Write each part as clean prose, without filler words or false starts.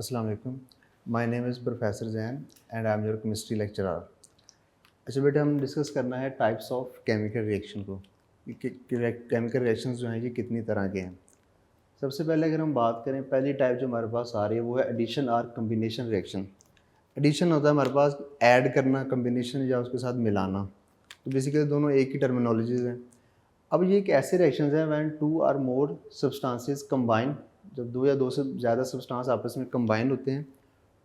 अस्सलाम वालेकुम। My name is professor Jain and I am your chemistry lecturer. अच्छा बेटा, हम डिस्कस करना है टाइप्स ऑफ केमिकल रिएक्शन को। केमिकल रिएक्शंस जो हैं ये कितनी तरह के हैं। सबसे पहले अगर हम बात करें, पहली टाइप जो हमारे पास आ रही है वो है एडिशन और कम्बिनेशन रिएक्शन। एडिशन होता है हमारे पास ऐड करना, कम्बिनेशन या उसके साथ मिलाना। तो बेसिकली दोनों एक ही टर्मिनोलॉजीज़ हैं। अब ये एक ऐसे रिएक्शंस हैं when two are more substances combine, जब दो या दो से ज़्यादा सब्सटेंस आपस में कंबाइन होते हैं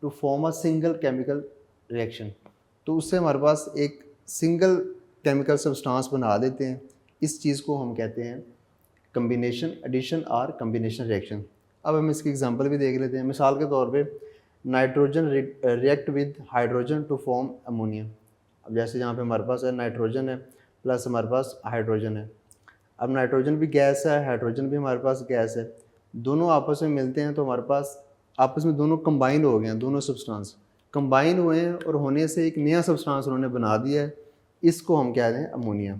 to form a single chemical reaction. तो उससे हमारे पास एक सिंगल केमिकल सब्सटेंस बना देते हैं। इस चीज़ को हम कहते हैं कम्बिनेशन, एडिशन और कम्बिनेशन रिएक्शन। अब हम इसकी एग्जांपल भी देख लेते हैं। मिसाल के तौर पे nitrogen react with hydrogen to form ammonia. अब जैसे यहाँ पे हमारे पास है नाइट्रोजन है प्लस हमारे पास हाइड्रोजन है। अब नाइट्रोजन भी गैस है, हाइड्रोजन भी हमारे पास गैस है, दोनों आपस में मिलते हैं तो हमारे पास आपस में दोनों कंबाइन हो गए हैं। दोनों सब्सटेंस कंबाइन हुए हैं और होने से एक नया सब्सटेंस उन्होंने बना दिया है। इसको हम कह रहे हैं अमोनिया।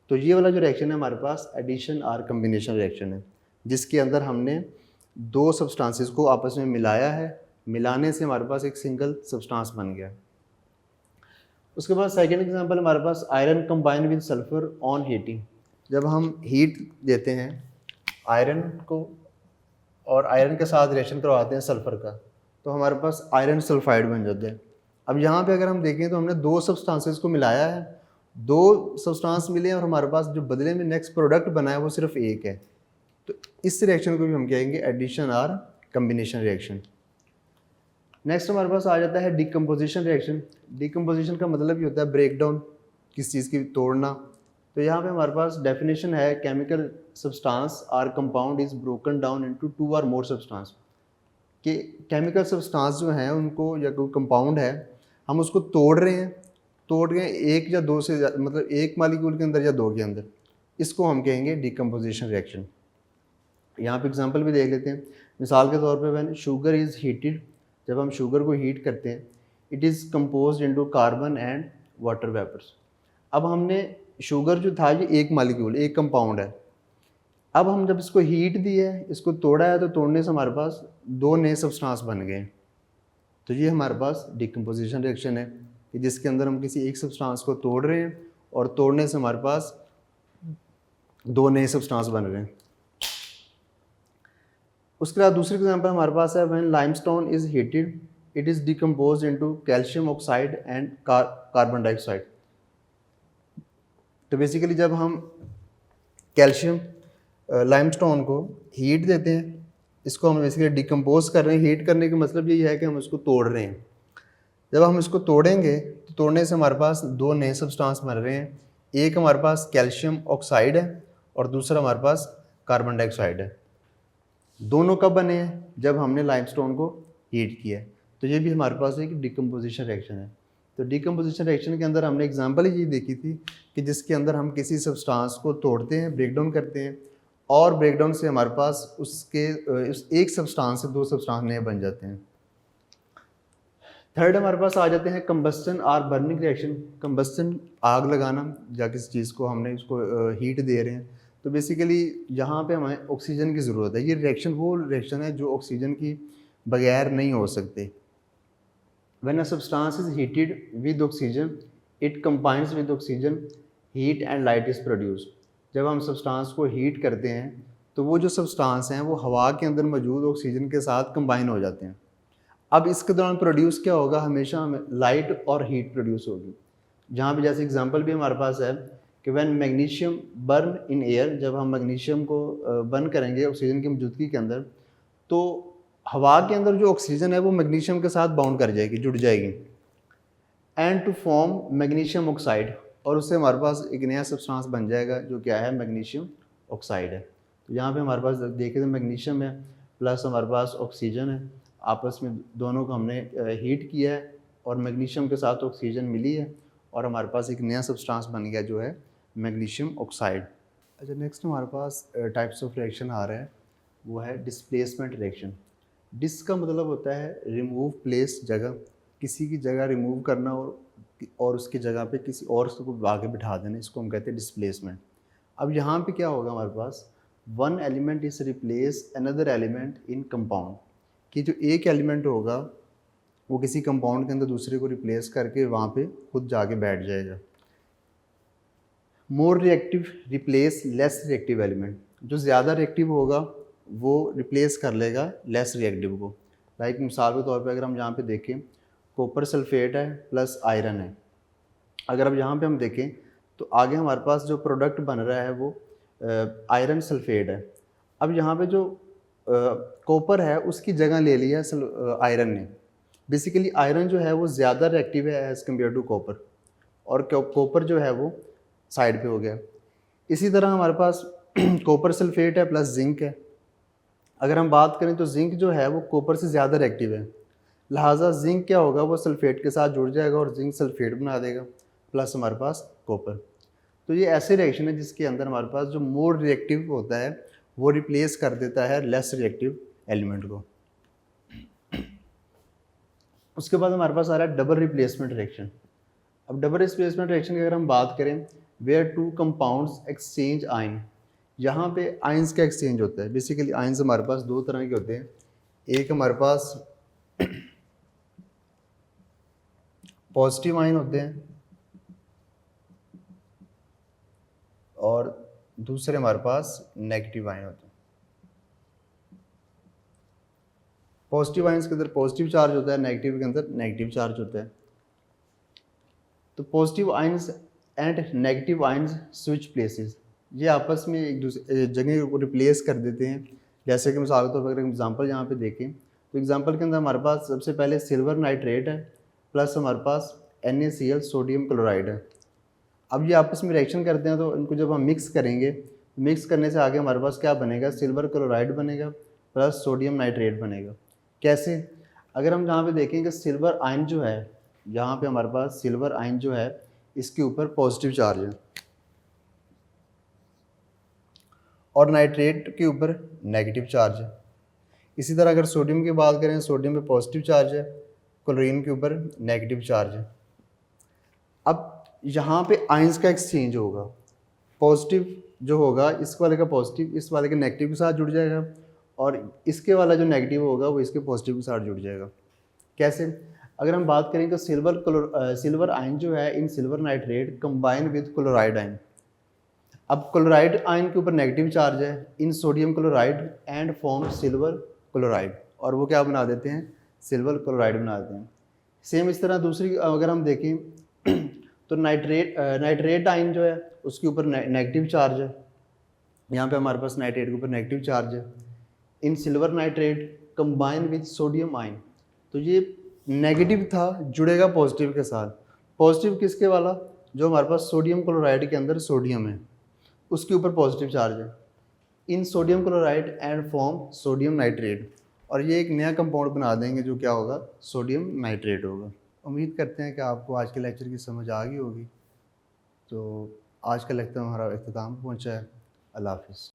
तो ये वाला जो रिएक्शन है हमारे पास एडिशन और कम्बिनेशन रिएक्शन है, जिसके अंदर हमने दो सब्सटेंसेस को आपस में मिलाया है। मिलाने से हमारे पास एक सिंगल सब्सटेंस बन गया। उसके बाद सेकेंड एग्जांपल हमारे पास iron combine with sulphur on heating. जब हम हीट देते हैं आयरन को और आयरन के साथ रिएक्शन करवाते हैं सल्फ़र का, तो हमारे पास आयरन सल्फाइड बन जाता है। अब यहाँ पे अगर हम देखें तो हमने दो सब्सटेंसेस को मिलाया है, दो सब्सटेंस मिले हैं और हमारे पास जो बदले में नेक्स्ट प्रोडक्ट बना है वो सिर्फ एक है। तो इस रिएक्शन को भी हम कहेंगे एडिशन और कम्बिनेशन रिएक्शन। नेक्स्ट हमारे पास आ जाता है डिकम्पोजिशन रिएक्शन। डिकम्पोजिशन का मतलब ये होता है ब्रेक डाउन, किस चीज़ की तोड़ना। तो यहाँ पे हमारे पास डेफिनेशन है chemical substance or compound is broken down into two और मोर सब्सटेंस। कि केमिकल सब्सटेंस जो हैं उनको या कोई कंपाउंड है हम उसको तोड़ रहे हैं, तोड़ रहे हैं एक या दो से मतलब एक मालिक्यूल के अंदर या दो के अंदर, इसको हम कहेंगे डिकम्पोजिशन रिएक्शन। यहाँ पे एग्जांपल भी देख लेते हैं। मिसाल के तौर पे व्हेन शुगर इज़ हीटेड, जब हम शुगर को हीट करते हैं it is composed into carbon and water vapours. अब हमने शुगर जो था ये एक मालिक्यूल, एक कंपाउंड है। अब हम जब इसको हीट दी है, इसको तोड़ा है, तो तोड़ने से हमारे पास दो नए सब्सटेंस बन गए। तो ये हमारे पास डिकम्पोजिशन रिएक्शन है कि जिसके अंदर हम किसी एक सब्सटेंस को तोड़ रहे हैं और तोड़ने से हमारे पास दो नए सब्सटेंस बन रहे हैं। उसके बाद दूसरी एग्जांपल हमारे पास है when limestone is heated it is decomposed into calcium oxide and carbon dioxide. तो बेसिकली जब हम कैल्शियम लाइमस्टोन को हीट देते हैं, इसको हम बेसिकली डिकम्पोज कर रहे हैं। हीट करने का मतलब यही है कि हम इसको तोड़ रहे हैं। जब हम इसको तोड़ेंगे तो तोड़ने से हमारे पास दो नए सब्सटेंस बन रहे हैं। एक हमारे पास कैल्शियम ऑक्साइड है और दूसरा हमारे पास कार्बन डाइऑक्साइड है। दोनों कब बने हैं? जब हमने लाइमस्टोन को हीट किया है। तो ये भी हमारे पास एक डिकम्पोजिशन रिएक्शन है। तो डिकम्पोजिशन रिएक्शन के अंदर हमने एग्जांपल ही देखी थी कि जिसके अंदर हम किसी सब्सटेंस को तोड़ते हैं, ब्रेकडाउन करते हैं और ब्रेकडाउन से हमारे पास उसके उस एक सब्सटेंस से दो सब्सटेंस नए बन जाते हैं। थर्ड हमारे पास आ जाते हैं कंबस्टन और बर्निंग रिएक्शन। कंबस्टन आग लगाना, या किसी चीज़ को हमने उसको हीट दे रहे हैं, तो बेसिकली यहाँ पे हमें ऑक्सीजन की ज़रूरत है। ये रिएक्शन वो रिएक्शन है जो ऑक्सीजन की बगैर नहीं हो सकते। When a substance is heated with oxygen, it combines with oxygen, heat and light is produced. जब हम सब्सटेंस को हीट करते हैं तो वो जो सब्सटेंस हैं वो हवा के अंदर मौजूद ऑक्सीजन के साथ कंबाइन हो जाते हैं। अब इसके दौरान प्रोड्यूस क्या होगा? हमेशा हमें लाइट और हीट प्रोड्यूस होगी। जहाँ पे जैसे एग्जांपल भी हमारे पास है कि when magnesium burn in air, जब हम मैग्नीशियम को बर्न करेंगे ऑक्सीजन की मौजूदगी के अंदर, तो हवा के अंदर जो ऑक्सीजन है वो मैग्नीशियम के साथ बाउंड कर जाएगी, जुड़ जाएगी, and to form magnesium oxide, और उससे हमारे पास एक नया सब्सटेंस बन जाएगा जो क्या है? मैग्नीशियम ऑक्साइड है। तो यहाँ पे हमारे पास देखें तो मैग्नीशियम है प्लस हमारे पास ऑक्सीजन है, आपस में दोनों को हमने हीट किया है और मैग्नीशियम के साथ ऑक्सीजन मिली है और हमारे पास एक नया सब्सटेंस बन गया जो है मैग्नीशियम ऑक्साइड। अच्छा, नेक्स्ट हमारे पास टाइप्स ऑफ रिएक्शन आ रहा है, वो है डिस्प्लेसमेंट रिएक्शन। डिस का मतलब होता है रिमूव, प्लेस जगह, किसी की जगह रिमूव करना और उसकी जगह पे किसी और को आगे बिठा देना, इसको हम कहते हैं डिस्प्लेसमेंट। अब यहाँ पे क्या होगा हमारे पास? One element is replace another element in compound, कि जो एक एलिमेंट होगा वो किसी कंपाउंड के अंदर दूसरे को रिप्लेस करके वहाँ पे खुद जाके बैठ जाएगा। More reactive replace less reactive element, जो ज़्यादा रिएक्टिव होगा वो रिप्लेस कर लेगा लेस रिएक्टिव को। लाइक मिसाल के तौर पे अगर हम यहाँ पे देखें, कॉपर सल्फेट है प्लस आयरन है। अगर अब यहाँ पे हम देखें तो आगे हमारे पास जो प्रोडक्ट बन रहा है वो आयरन सल्फेट है। अब यहाँ पे जो कॉपर है उसकी जगह ले लिया आयरन ने। बेसिकली आयरन जो है वो ज़्यादा रिएक्टिव है एज़ कम्पेयर टू कॉपर, और कॉपर जो है वो साइड पे हो गया। इसी तरह हमारे पास कॉपर सल्फेट है प्लस जिंक है। अगर हम बात करें तो जिंक जो है वो कॉपर से ज़्यादा रिएक्टिव है, लिहाजा जिंक क्या होगा, वो सल्फेट के साथ जुड़ जाएगा और जिंक सल्फेट बना देगा प्लस हमारे पास कॉपर। तो ये ऐसे रिएक्शन है जिसके अंदर हमारे पास जो मोर रिएक्टिव होता है वो रिप्लेस कर देता है लेस रिएक्टिव एलिमेंट को। उसके बाद हमारे पास आ रहा है डबल रिप्लेसमेंट रिएक्शन। अब डबल रिप्लेसमेंट रिएक्शन की अगर हम बात करें, where two compounds exchange ion, यहाँ पे आयंस का एक्सचेंज होता है। बेसिकली आयंस हमारे पास दो तरह के होते हैं, एक हमारे पास पॉजिटिव आयन होते हैं और दूसरे हमारे पास नेगेटिव आयन होते हैं। पॉजिटिव आयंस के अंदर पॉजिटिव चार्ज होता है, नेगेटिव के अंदर नेगेटिव चार्ज होता है। तो positive ions and negative ions switch places, ये आपस में एक दूसरे जगह को रिप्लेस कर देते हैं। जैसे कि मिसाल के तौर पर अगर एग्जांपल यहाँ पे देखें तो एग्जांपल के अंदर हमारे पास सबसे पहले सिल्वर नाइट्रेट है प्लस हमारे पास NaCl सोडियम क्लोराइड है। अब ये आपस में रिएक्शन करते हैं तो इनको जब हम मिक्स करेंगे, मिक्स करने से आगे हमारे पास क्या बनेगा, सिल्वर क्लोराइड बनेगा प्लस सोडियम नाइट्रेट बनेगा। कैसे, अगर हम यहाँ पे देखेंगे सिल्वर आयन जो है, यहाँ पे हमारे पास सिल्वर आयन जो है इसके ऊपर पॉजिटिव चार्ज है और नाइट्रेट के ऊपर नेगेटिव चार्ज है। इसी तरह अगर सोडियम की बात करें, सोडियम पे पॉजिटिव चार्ज है, क्लोरीन के ऊपर नेगेटिव चार्ज है। अब यहाँ पे आयंस का एक्सचेंज होगा, पॉजिटिव जो होगा इस वाले का पॉजिटिव इस वाले के नेगेटिव के साथ जुड़ जाएगा और इसके वाला जो नेगेटिव होगा वो इसके पॉजिटिव के साथ जुड़ जाएगा। कैसे, अगर हम बात करें तो सिल्वर आयन जो है in silver nitrate combine with chloride ion. अब क्लोराइड आयन के ऊपर नेगेटिव चार्ज है in sodium chloride and form silver chloride, और वो क्या बना देते हैं, सिल्वर क्लोराइड बना देते हैं। सेम इस तरह दूसरी अगर हम देखें तो नाइट्रेट आयन जो है उसके ऊपर नेगेटिव चार्ज है, यहाँ पे हमारे पास नाइट्रेट के ऊपर नेगेटिव चार्ज है in silver nitrate combine with sodium ion. तो ये नेगेटिव था जुड़ेगा पॉजिटिव के साथ। पॉजिटिव किसके वाला, जो हमारे पास सोडियम क्लोराइड के अंदर सोडियम है उसके ऊपर पॉजिटिव चार्ज है in sodium chloride and form sodium nitrate, और ये एक नया कंपाउंड बना देंगे जो क्या होगा, सोडियम नाइट्रेट होगा। उम्मीद करते हैं कि आपको आज के लेक्चर की समझ आ गई होगी। तो आज का लेक्चर हमारा इख्तिताम पहुंचा है। अल्लाह हाफिज़।